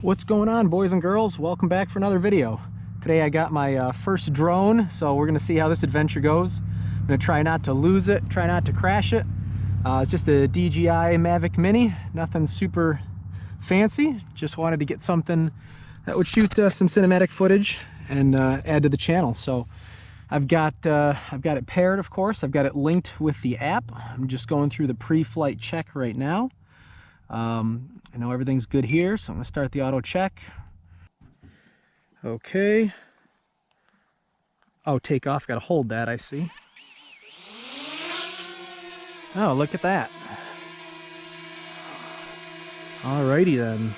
What's going on, boys and girls? Welcome back for another video. Today I got my first drone, so we're gonna see how this adventure goes. I'm gonna try not to lose it, try not to crash it. It's just a DJI Mavic Mini, nothing super fancy. Just wanted to get something that would shoot some cinematic footage and add to the channel. So I've got it paired, of course. I've got it linked with the app. I'm just going through the pre-flight check right now. I know everything's good here, so I'm going to start the auto check. Okay. Oh, take off. Got to hold that, I see. Oh, look at that. Alrighty then.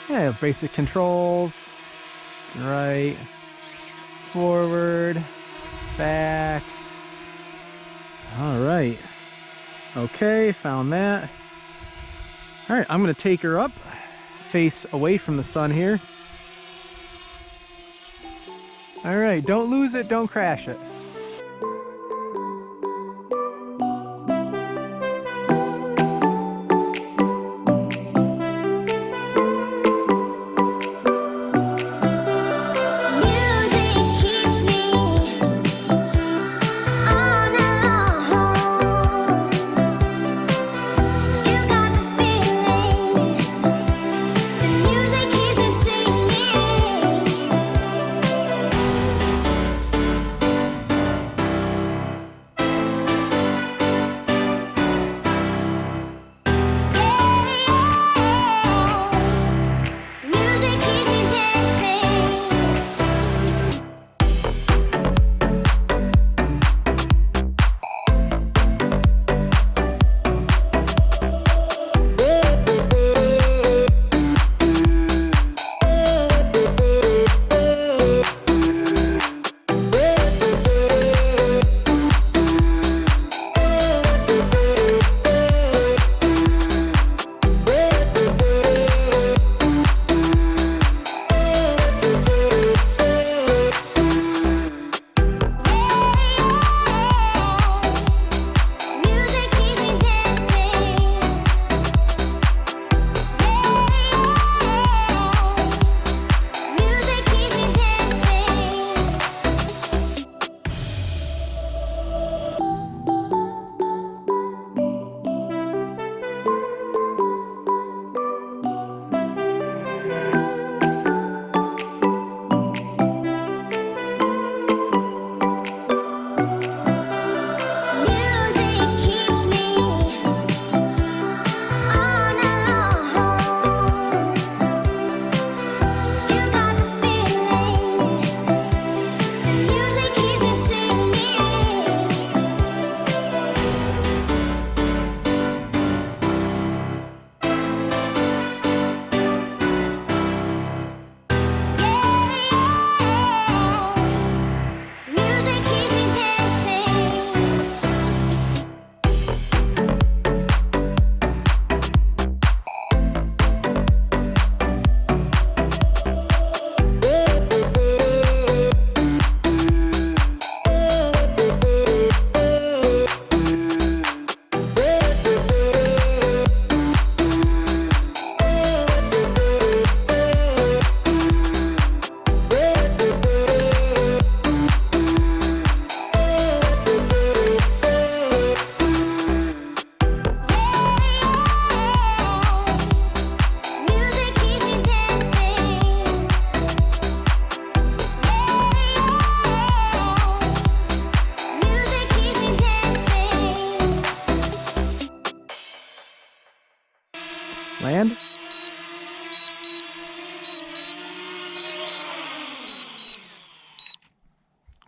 Yeah, basic controls. Right. Forward. Back. Alright. Okay, found that. All right, I'm gonna take her up, face away from the sun here. All right, don't lose it, don't crash it. Land.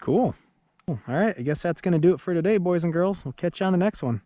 Cool. All right, I guess that's going to do it for today, boys and girls. We'll catch you on the next one.